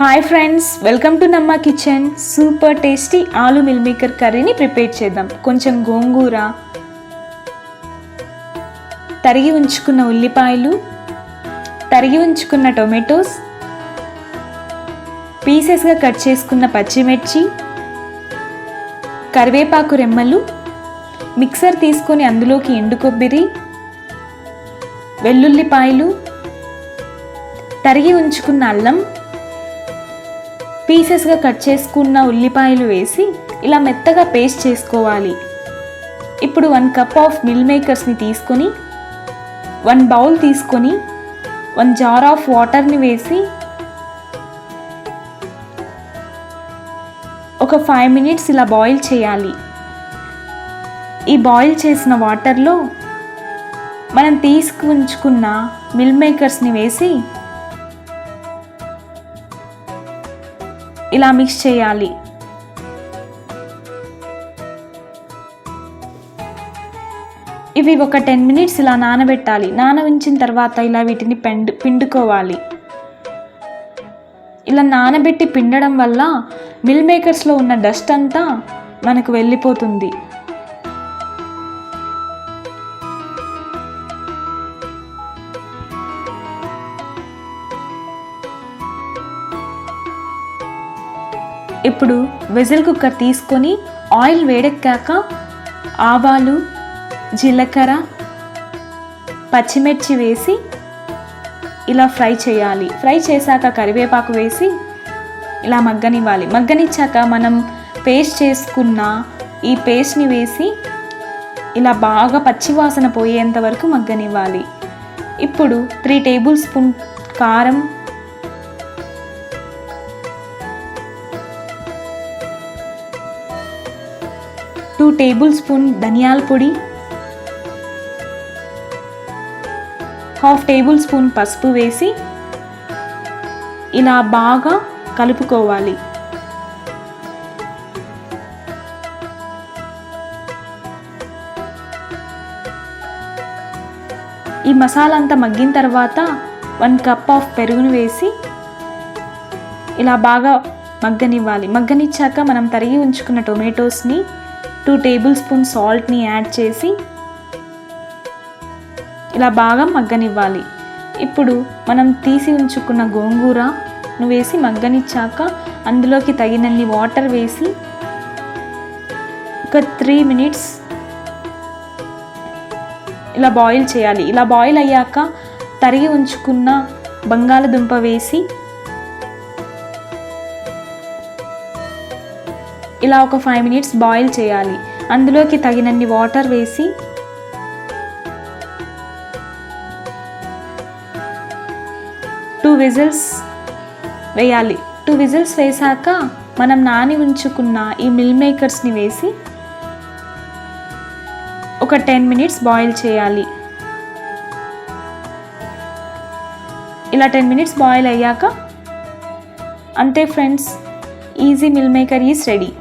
Hi friends, welcome to నమ్మ kitchen. Super tasty ఆలు meal maker కర్రీని ప్రిపేర్ చేద్దాం. కొంచెం గోంగూర, తరిగి ఉంచుకున్న ఉల్లిపాయలు, తరిగి ఉంచుకున్న టొమాటోస్, పీసెస్గా కట్ చేసుకున్న పచ్చిమిర్చి, కరివేపాకు రెమ్మలు, మిక్సర్ తీసుకొని అందులోకి ఎండు కొబ్బరి, వెల్లుల్లిపాయలు, తరిగి ఉంచుకున్న అల్లం, పీసెస్గా కట్ చేసుకున్న ఉల్లిపాయలు వేసి ఇలా మెత్తగా పేస్ట్ చేసుకోవాలి. ఇప్పుడు 1 కప్ ఆఫ్ మిల్ మేకర్స్ని తీసుకొని 1 బౌల్ తీసుకొని 1 జార్ ఆఫ్ వాటర్ని వేసి ఒక 5 మినిట్స్ ఇలా బాయిల్ చేయాలి. ఈ బాయిల్ చేసిన వాటర్లో మనం తీసుకుంచుకున్న మిల్ మేకర్స్ని వేసి ఇలా మిక్స్ చేయాలి. ఇవి ఒక 10 మినిట్స్ ఇలా నానబెట్టాలి. నానబెట్టిన తర్వాత ఇలా వీటిని పిండుకోవాలి. ఇలా నానబెట్టి పిండడం వల్ల మిల్ మేకర్స్లో ఉన్న డస్ట్ అంతా మనకు వెళ్ళిపోతుంది. ఇప్పుడు వెజిల్ కుక్కర్ తీసుకొని ఆయిల్ వేడెక్కాక ఆవాలు, జీలకర్ర, పచ్చిమిర్చి వేసి ఇలా ఫ్రై చేయాలి. ఫ్రై చేశాక కరివేపాకు వేసి ఇలా మగ్గనివ్వాలి. మగ్గనిచ్చాక మనం పేస్ట్ చేసుకున్న ఈ పేస్ట్ని వేసి ఇలా బాగా పచ్చివాసన పోయేంత వరకు మగ్గనివ్వాలి. ఇప్పుడు 3 టేబుల్ స్పూన్ కారం, 2 టేబుల్ స్పూన్ ధనియాల పొడి, 1/2 టేబుల్ స్పూన్ పసుపు వేసి ఇలా బాగా కలుపుకోవాలి. ఈ మసాలా అంతా మగ్గిన తర్వాత 1 కప్ ఆఫ్ పెరుగును వేసి ఇలా బాగా మగ్గనివ్వాలి. మగ్గనిచ్చాక మనం తరిగి ఉంచుకున్న టొమాటోస్ని, 2 టేబుల్ స్పూన్ సాల్ట్ని యాడ్ చేసి ఇలా బాగా మగ్గనివ్వాలి. ఇప్పుడు మనం తీసి ఉంచుకున్న గోంగూరను వేసి మగ్గనిచ్చాక అందులోకి తగినన్ని వాటర్ వేసి ఒక 3 మినిట్స్ ఇలా బాయిల్ చేయాలి. ఇలా బాయిల్ అయ్యాక తరిగి ఉంచుకున్న బంగాళదుంప వేసి ఇలా ఒక 5 మినిట్స్ బాయిల్ చేయాలి. అందులోకి తగినన్ని వాటర్ వేసి టూ విజిల్స్ వేయాలి. 2 విజిల్స్ వేసాక మనం నాని ఉంచుకున్న ఈ మిల్ మేకర్స్ని వేసి ఒక 10 మినిట్స్ బాయిల్ చేయాలి. ఇలా 10 మినిట్స్ బాయిల్ అయ్యాక అంతే friends, easy meal maker is ready.